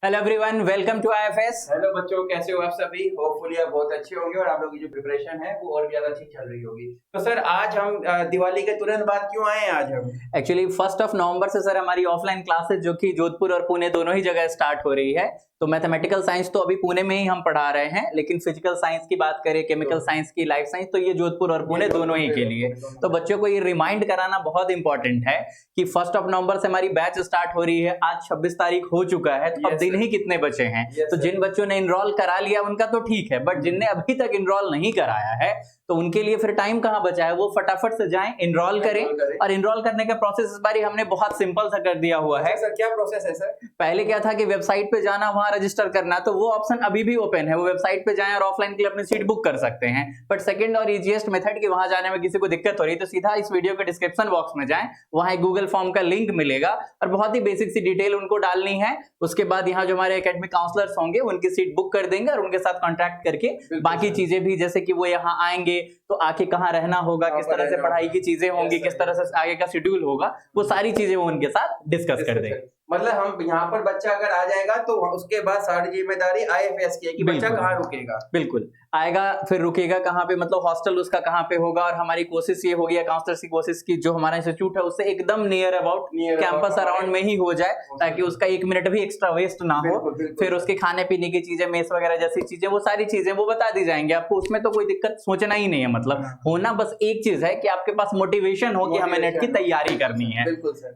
Hello everyone, welcome to IFS. Hello बच्चों, कैसे हो आप सभी? होपफुली आप बहुत अच्छे होंगे और आप लोगों की जो प्रिपरेशन है वो और भी ज्यादा अच्छी चल रही होगी। तो सर आज हम दिवाली के तुरंत बाद क्यों आए हैं आज हम? एक्चुअली 1 नवंबर से सर हमारी ऑफलाइन क्लासेस जो कि जोधपुर और पुणे दोनों ही जगह स्टार्ट हो रही है। तो मैथमेटिकल साइंस तो अभी पुणे में ही हम पढ़ा रहे हैं, लेकिन फिजिकल साइंस की बात करें, केमिकल साइंस की, लाइफ साइंस, तो ये जोधपुर और पुणे दोनों ही के लिए। तो बच्चों को ये रिमाइंड कराना बहुत इंपॉर्टेंट है कि 1 नवंबर से हमारी बैच स्टार्ट हो रही है। आज 26 तारीख हो चुका है, तो अब Yes, दिन sir. ही कितने बचे हैं। Yes, तो sir. जिन बच्चों ने इनरोल करा लिया उनका तो ठीक है, बट जिनने अभी तक इनरोल नहीं कराया है तो उनके लिए फिर टाइम कहाँ बचा है। वो फटाफट से जाएं, इनरोल करें। और इनरोल करने का प्रोसेस इस बारी हमने बहुत सिंपल सा कर दिया हुआ है। सर क्या प्रोसेस है सर? पहले क्या था कि वेबसाइट पे जाना, वहां रजिस्टर करना, तो वो ऑप्शन अभी भी ओपन है। वो वेबसाइट पे जाएं और ऑफलाइन के लिए अपनी सीट बुक कर सकते हैं। बट सेकंड और इजीएस्ट मेथड कि वहां जाने में किसी को दिक्कत हो रही है तो सीधा इस वीडियो के डिस्क्रिप्शन बॉक्स में जाएं, वहां एक गूगल फॉर्म का लिंक मिलेगा और बहुत ही बेसिक सी डिटेल उनको डालनी है। उसके बाद यहाँ जो हमारे एकेडमिक काउंसलर्स होंगे उनकी सीट बुक कर देंगे और उनके साथ कॉन्टैक्ट करके बाकी चीजें भी, जैसे कि वो यहाँ आएंगे तो आके कहाँ रहना होगा, किस तरह से पढ़ाई की चीजें होंगी, किस तरह से आगे का शेड्यूल होगा, वो सारी चीजें वो उनके साथ डिस्कस कर देंगे। मतलब हम यहाँ पर बच्चा अगर आ जाएगा तो उसके बाद सारी जिम्मेदारी आईएफएस की है कि बच्चा कहाँ रुकेगा। बिल्कुल आएगा, फिर रुकेगा कहाँ पे, मतलब हॉस्टल उसका कहाँ पे होगा। और हमारी कोशिश ये होगी, काउंसलर्स की कोशिश की, जो हमारा इंस्टीट्यूट है उससे एकदम नियर अबाउट कैंपस अराउंड में ही हो जाए, ताकि उसका 1 मिनट भी एक्स्ट्रा वेस्ट ना हो। फिर उसके खाने पीने की चीजें, मेस वगैरह जैसी चीजें, वो सारी चीजें वो बता दी जाएंगी आपको। उसमें तो कोई दिक्कत सोचना ही नहीं है। मतलब होना बस एक चीज है कि आपके पास मोटिवेशन हो कि हमें नेट की तैयारी करनी है।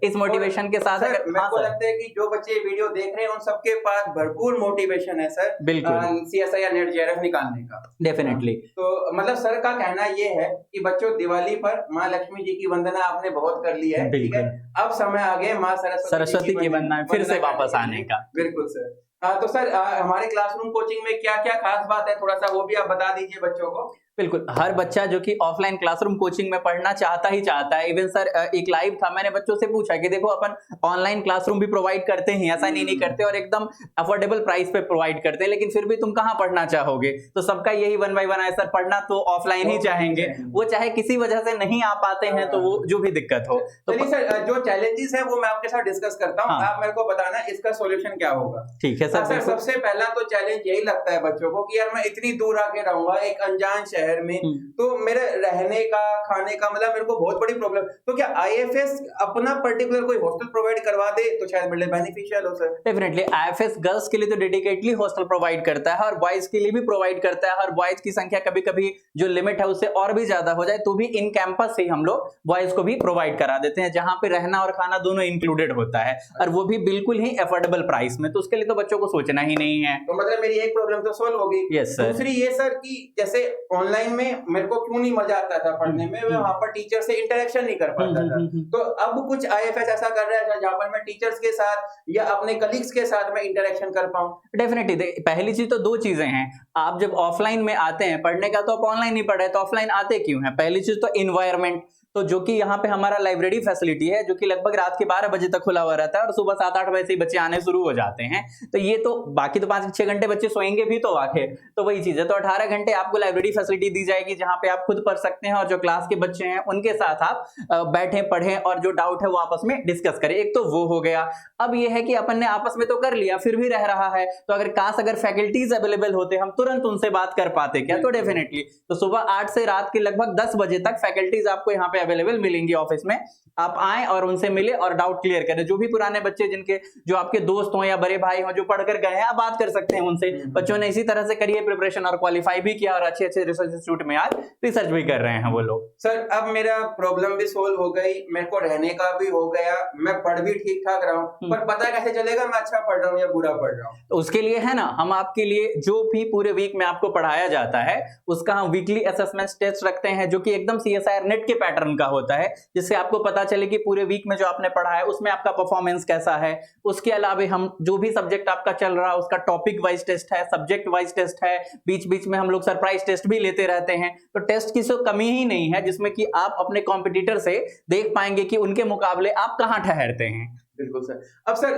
इस मोटिवेशन के साथ अगर मेरे को लगता है कि जो बच्चे वीडियो देख रहे हैं उन सबके पास भरपूर मोटिवेशन है सर, बिल्कुल सीएसआई या नेट जेआरएफ निकालने का। डेफिनेटली। तो मतलब सर का कहना ये है कि बच्चों, दिवाली पर माँ लक्ष्मी जी की वंदना आपने बहुत कर ली है, ठीक है। अब समय आ गया माँ सरस्वती की वंदना फिर से वापस आने का। बिल्कुल सर। तो सर हमारे क्लासरूम कोचिंग में क्या क्या खास बात है, थोड़ा सा वो भी आप बता दीजिए बच्चों को। बिल्कुल, हर बच्चा जो कि ऑफलाइन क्लासरूम कोचिंग में पढ़ना चाहता ही चाहता है। इवन सर एक लाइव था, मैंने बच्चों से पूछा कि देखो अपन ऑनलाइन क्लासरूम भी प्रोवाइड करते हैं, ऐसा नहीं करते, और एकदम अफोर्डेबल प्राइस पे प्रोवाइड करते हैं, लेकिन फिर भी तुम कहाँ पढ़ना चाहोगे। तो सबका यही 1 बाय 1 है सर, पढ़ना तो ऑफलाइन ही चाहेंगे। वो चाहे किसी वजह से नहीं आ पाते हैं तो वो जो भी दिक्कत हो। तो चलिए सर, जो चैलेंजेस है वो मैं आपके साथ डिस्कस करता हूँ। आप मेरे को बताना इसका सॉल्यूशन क्या होगा। ठीक है सर। सबसे पहला तो चैलेंज यही लगता है बच्चों को कि यार मैं इतनी दूर आके रहूंगा एक अनजान शहर में, तो मेरे रहने का, खाने का, मतलब मेरे को बहुत बड़ी प्रॉब्लम। तो क्या आईएफएस अपना पर्टिकुलर कोई हॉस्टल प्रोवाइड करवा दे तो शायद मेरे लिए बेनिफिशियल हो सर। डेफिनेटली आईएफएस गर्ल्स के लिए तो डेडिकेटली हॉस्टल प्रोवाइड करता है और बॉयज के लिए भी प्रोवाइड करता है। और बॉयज की संख्या कभी कभी जो लिमिट है उससे और भी ज्यादा हो जाए तो भी इन कैंपस से हम लोग बॉयज को भी प्रोवाइड करा देते हैं, जहां पे रहना और खाना दोनों इंक्लूडेड होता है, और वो भी बिल्कुल ही अफोर्डेबल प्राइस में। तो उसके लिए तो बच्चों को सोचना ही नहीं है। तो मतलब मेरी एक प्रॉब्लम तो सॉल्व होगी। Yes sir. दूसरी ये सर कि जैसे ऑनलाइन में मेरे को क्यों नहीं मजा आता था पढ़ने में, मैं वहां पर टीचर से इंटरेक्शन नहीं कर पाता था। तो अब कुछ आईएफएस ऐसा कर रहा है जहां पर मैं टीचर्स के साथ या अपने कलीग्स के साथ में इंटरेक्शन कर पाऊं। डेफिनेटली पहली चीज तो दो चीजें हैं। आप जब ऑफलाइन में आते हैं पढ़ने का, तो आप ऑनलाइन ही पढ़ रहे, तो ऑफलाइन आते क्यों हैं। पहली चीज तो इन्वायरमेंट, तो जो कि यहाँ पे हमारा लाइब्रेरी फैसिलिटी है, जो कि लगभग रात के 12 बजे तक खुला हुआ रहता है और सुबह 7-8 बजे से ही बच्चे आने शुरू हो जाते हैं। तो ये तो बाकी तो 5-6 घंटे बच्चे सोएंगे भी तो आखिर, तो वही चीज है। तो 18 घंटे आपको लाइब्रेरी फैसिलिटी दी जाएगी, जहां पे आप खुद पढ़ सकते हैं और जो क्लास के बच्चे हैं उनके साथ आप बैठे पढ़ें और जो डाउट है वो आपस में डिस्कस करें। एक तो वो हो गया। अब ये है कि अपन ने आपस में तो कर लिया, फिर भी रह रहा है, तो अगर फैकल्टीज अवेलेबल होते, हम तुरंत उनसे बात कर पाते क्या। तो डेफिनेटली तो सुबह 8 से रात के लगभग 10 बजे तक फैकल्टीज आपको यहाँ पे अवेलेबल मिलेंगी ऑफिस में। आप आए और उनसे मिले और डाउट क्लियर करें। जो भी पुराने बच्चे, जिनके जो आपके दोस्त हो या बड़े भाई हो जो पढ़कर गए हैं, आप बात कर सकते हैं उनसे। बच्चों ने इसी तरह से करी है प्रिपरेशन और क्वालिफाई भी किया और अच्छे अच्छे रिसर्च इंस्टीट्यूट में आज रिसर्च भी कर रहे हैं वो लोग। सर अब मेरा प्रॉब्लम भी सोल्व हो गई, मेरे को रहने का भी हो गया, मैं पढ़ भी ठीक ठाक रहा हूँ, पर पता कैसे चलेगा मैं अच्छा पढ़ रहा हूँ या बुरा पढ़ रहा हूँ। तो उसके लिए है ना, हम आपके लिए जो भी पूरे वीक में आपको पढ़ाया जाता है उसका हम वीकली असेसमेंट टेस्ट रखते हैं, जो कि एकदम सीएसआईआर नेट के पैटर्न का होता है, जिससे आपको पता चले कि पूरे वीक में जो आपने पढ़ा है उसमें आपका परफॉर्मेंस कैसा है। उसके अलावा हम जो भी सब्जेक्ट आपका चल रहा है उसका टॉपिक वाइज टेस्ट है, सब्जेक्ट वाइज टेस्ट है, बीच बीच में हम लोग सरप्राइज टेस्ट भी लेते रहते हैं। तो टेस्ट की तो कमी ही नहीं है, जिसमें कि आप अपने कॉम्पिटिटर से देख पाएंगे कि उनके मुकाबले आप कहां ठहरते हैं। बिल्कुल सर। अब सर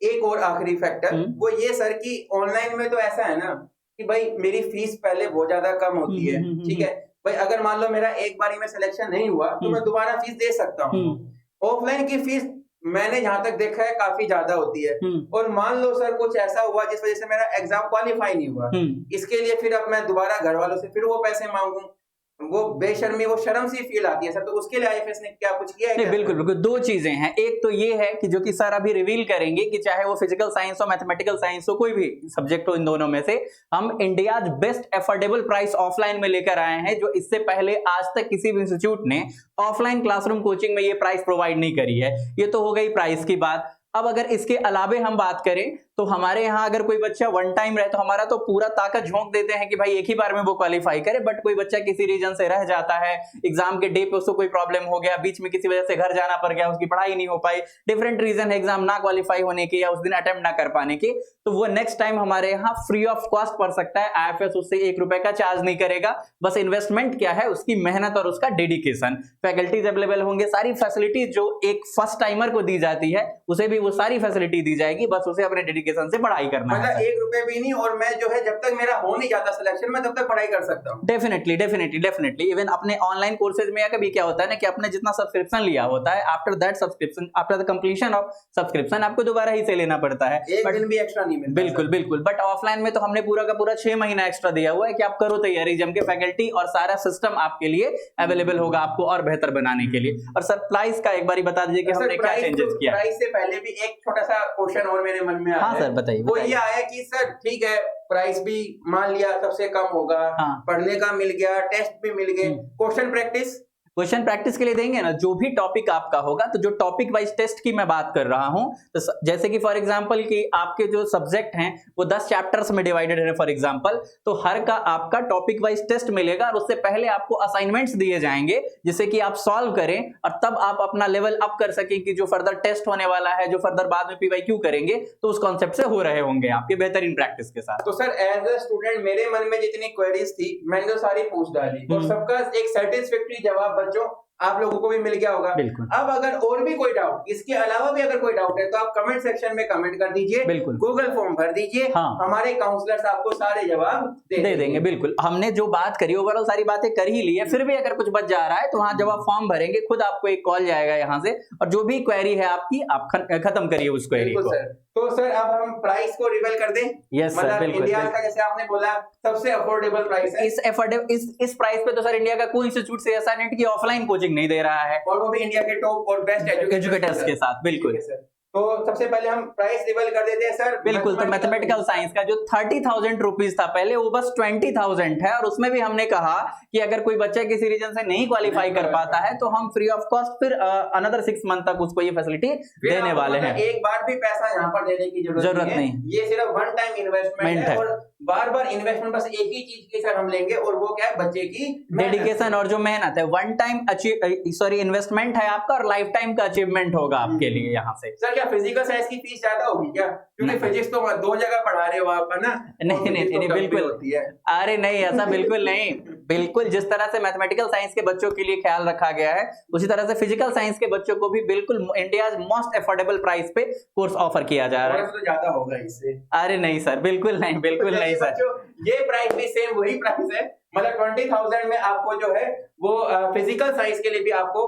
एक और आखिरी फैक्टर वो ये सर कि ऑनलाइन में तो ऐसा है ना कि भाई मेरी फीस पहले बहुत ज्यादा कम होती है, ठीक है भाई। अगर मान लो मेरा एक बारी में सिलेक्शन नहीं हुआ तो मैं दोबारा फीस दे सकता हूँ। ऑफलाइन की फीस मैंने जहां तक देखा है काफी ज्यादा होती है। और मान लो सर कुछ ऐसा हुआ जिस वजह से मेरा एग्जाम क्वालिफाई नहीं हुआ, इसके लिए फिर अब मैं दोबारा घर वालों से फिर वो पैसे मांगू, वो बेशर्मी, वो शर्म सी फील आती है सर। तो उसके लिए आईएफएस ने क्या कुछ किया है? नहीं, बिल्कुल बिल्कुल, दो चीजें हैं। एक तो ये है कि जो कि सर अभी रिवील करेंगे कि चाहे वो फिजिकल साइंस हो, मैथमेटिकल साइंस हो, कोई भी सब्जेक्ट हो, इन दोनों में से हम India best affordable price offline में लेकर आए हैं, जो इससे पहले आज तक किसी भी इंस्टीट्यूट ने ऑफलाइन क्लासरूम कोचिंग में ये प्राइस प्रोवाइड नहीं करी है। ये तो हो गई प्राइस की बात। अब अगर इसके अलावे हम बात करें तो हमारे यहाँ अगर कोई बच्चा वन टाइम रहे तो हमारा तो पूरा ताकत झोंक देते हैं कि भाई एक ही बार में वो क्वालिफाई करे। बट कोई बच्चा किसी रीजन से रह जाता है, एग्जाम के डे पे उसको कोई प्रॉब्लम हो गया, बीच में किसी वजह से घर जाना पड़ गया, उसकी पढ़ाई नहीं हो पाई, डिफरेंट रीजन है एग्जाम ना क्वालिफाई होने के या उस दिन अटेम्प्ट ना कर पाने के, तो वो नेक्स्ट टाइम हमारे यहाँ फ्री ऑफ कॉस्ट पढ़ सकता है। आईएफएस उससे 1 रुपए का चार्ज नहीं करेगा। बस इन्वेस्टमेंट क्या है, उसकी मेहनत और उसका डेडिकेशन। फैकल्टीज अवेलेबल होंगे, सारी फैसिलिटीज जो एक फर्स्ट टाइमर को दी जाती है उसे भी वो सारी फैसिलिटी दी जाएगी। बस उसे अपने डेडिकेशन से पढ़ाई करना मतलब 1 रुपए भी नहीं, और मैं जो है जब तक मेरा हो नहीं जाता सिलेक्शन में तब तक पढ़ाई कर सकता हूँ। Definitely definitely definitely. इवन अपने ऑनलाइन कोर्सेज में या कभी क्या होता है ना कि आपने जितना सब्सक्रिप्शन लिया होता है, after that subscription, after the completion of subscription आपको दोबारा ही से लेना पड़ता है, एक दिन भी एक्स्ट्रा नहीं मिलता। बिल्कुल बिल्कुल। बट ऑफलाइन में तो हमने पूरा का पूरा 6 महीना एक्स्ट्रा दिया हुआ है कि आप करो तैयारी जम के, फैकल्टी और सारा सिस्टम आपके लिए अवेलेबल होगा आपको और बेहतर बनाने के लिए। और सर प्राइस का एक बार बता दीजिए कि हमने क्या चेंजेस किया। प्राइस से पहले भी एक छोटा सा क्वेश्चन और मेरे मन में आया। हाँ सर बताइए। वो ये आया कि सर ठीक है प्राइस भी मान लिया सबसे कम होगा, पढ़ने का मिल गया, टेस्ट भी मिल गए, क्वेश्चन प्रैक्टिस के लिए देंगे ना, जो भी टॉपिक आपका होगा, तो जो टॉपिक वाइज टेस्ट की मैं बात कर रहा हूं, तो जैसे कि फॉर एग्जांपल कि आपके जो सब्जेक्ट हैं वो 10 चैप्टर्स में डिवाइडेड है फॉर एग्जांपल, तो हर का आपका टॉपिक वाइज टेस्ट मिलेगा और उससे पहले आपको असाइनमेंट्स दिए जाएंगे जिसे कि आप सॉल्व करें और तब आप अपना लेवल अप कर सकें कि जो फर्दर टेस्ट होने वाला है, जो फर्दर बाद में पीवाईक्यू करेंगे, तो उस कॉन्सेप्ट से हो रहे होंगे आपके बेहतरीन प्रैक्टिस के साथ। तो सर एज अ स्टूडेंट मेरे मन में जितनी क्वेरीज थी मैंने तो सारी पूछ डाली और सबका एक सेटिस्फैक्टरी जवाब बच्चों आप लोगों को भी मिल गया होगा। अब अगर और भी कोई डाउट, इसके अलावा भी अगर कोई डाउट है तो आप कमेंट सेक्शन में कमेंट कर दीजिए, गूगल फॉर्म भर दीजिए। हाँ। हमारे काउंसलर्स आपको सारे जवाब दे देंगे। बिल्कुल, हमने जो बात करी ओवरऑल सारी बातें कर ही ली है, फिर भी अगर कुछ बच जा रहा है तो वहां जब आप फॉर्म भरेंगे खुद आपको एक कॉल जाएगा यहाँ से और जो भी क्वेरी है आपकी आप खत्म करिए उस क्वेरी को। तो सर अब हम प्राइस को रिवील कर दें। यस सर, बिल्कुल। इंडिया का जैसे आपने बोला सबसे अफोर्डेबल प्राइस है। इस प्राइस पे तो सर इंडिया का कोई इंस्टीट्यूट से ऐसा नहीं कि ऑफलाइन कोचिंग नहीं दे रहा है, और वो भी इंडिया के टॉप और बेस्ट एजुकेटर्स के साथ। बिल्कुल। तो सबसे पहले हम प्राइस रिवील कर देते हैं सर। बिल्कुल। तो मैथमेटिकल साइंस का जो 30,000 रुपीज था पहले, वो बस 20,000 है। और उसमें भी हमने कहा कि अगर कोई बच्चा किसी रीजन से नहीं क्वालिफाई कर पाता है तो हम फ्री ऑफ कॉस्ट फिर अनदर 6 मंथ तक उसको ये फैसिलिटी देने वाले हैं। एक बार भी पैसा यहाँ पर देने की जरूरत नहीं, ये सिर्फ वन टाइम इन्वेस्टमेंट है और बार बार इन्वेस्टमेंट बस एक ही चीज की सर हम लेंगे और वो क्या है, बच्चे की डेडिकेशन और जो मेहनत है। वन टाइम इन्वेस्टमेंट है आपका और लाइफ टाइम का अचीवमेंट होगा आपके लिए यहाँ से। सर क्या फिजिकल साइंस की फीस ज्यादा होगी क्या? क्योंकि फिजिक्स तो 2 जगह पढ़ा रहे हो आप, है ना? नहीं बिल्कुल होती है। अरे नहीं, ऐसा बिल्कुल नहीं। बिल्कुल जिस तरह से मैथमेटिकल साइंस के बच्चों के लिए ख्याल रखा गया है उसी तरह से फिजिकल साइंस के बच्चों को भी बिल्कुल इंडिया मोस्ट अफोर्डेबल प्राइस पे कोर्स ऑफर किया जा रहा है। तो ज्यादा होगा इससे? अरे नहीं सर, बिल्कुल नहीं, बिल्कुल नहीं सर। ये प्राइस भी सेम वही प्राइस है, मतलब 20,000 में आपको जो है वो फिजिकल साइंस के लिए भी आपको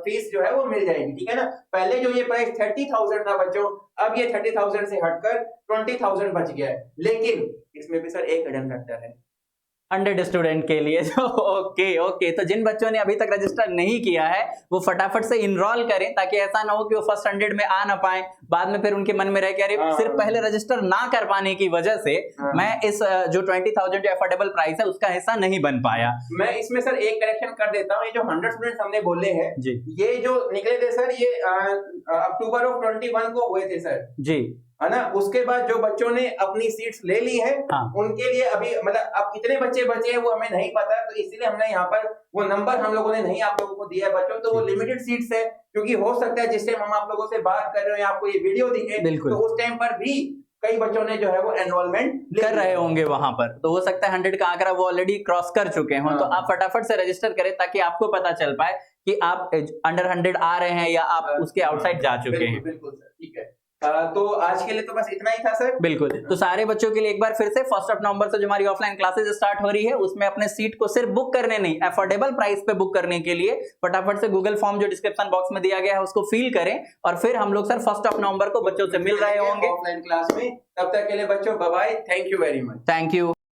फीस जो है वो मिल जाएगी, ठीक है ना? पहले जो ये प्राइस 30,000 था बच्चों, अब ये 30,000 से हटकर 20,000 बच गया है। लेकिन इसमें भी सर एक हिडन फैक्टर है 100 स्टूडेंट के लिए। ओके। तो जिन बच्चों ने अभी तक रजिस्टर नहीं किया है वो फटाफट से इनरोल करें, ताकि ऐसा ना हो कि वो फर्स्ट 100 में आ ना पाए, बाद में फिर उनके मन में रह के अरे सिर्फ पहले रजिस्टर ना कर पाने की वजह से मैं इस जो 20,000 जो अफोर्डेबल प्राइस है उसका हिस्सा नहीं बन पाया। मैं इसमें सर एक करेक्शन कर देता हूँ। ये जो 100 स्टूडेंट्स हमने बोले हैं ये जो निकले थे सर, ये अक्टूबर ऑफ 21 को हुए थे सर जी, है ना? उसके बाद जो बच्चों ने अपनी सीट्स ले ली है उनके लिए अभी मतलब अब कितने बच्चे बचे हैं वो हमें नहीं पता, तो इसलिए हमने यहाँ पर वो नंबर हम लोगों ने नहीं आप लोगों को दिया है बच्चों। तो वो लिमिटेड सीट्स है, क्योंकि हो सकता है जिस टाइम हम आप लोगों से बात कर रहे हो या आपको ये वीडियो दिखे तो उस टाइम पर भी कई बच्चों ने जो है वो एनरोलमेंट कर रहे होंगे वहां पर, तो हो सकता है 100 का आंकड़ा वो ऑलरेडी क्रॉस कर चुके हों। तो आप फटाफट से रजिस्टर करें ताकि आपको पता चल पाए कि आप अंडर 100 आ रहे हैं या आप उसके आउटसाइड जा चुके हैं। बिल्कुल सर, ठीक है। तो आज के लिए तो बस इतना ही था सर। बिल्कुल, तो सारे बच्चों के लिए एक बार फिर से 1 नवंबर से जो हमारी ऑफलाइन क्लासेज स्टार्ट हो रही है उसमें अपने सीट को सिर्फ बुक करने नहीं, अफोर्डेबल प्राइस पे बुक करने के लिए फटाफट से गूगल फॉर्म जो डिस्क्रिप्शन बॉक्स में दिया गया है उसको फिल करें और फिर हम लोग सर 1 नवंबर को बच्चों से मिल रहे होंगे ऑफलाइन क्लास में। तब तक के लिए बच्चों bye bye, thank you very much. Thank you.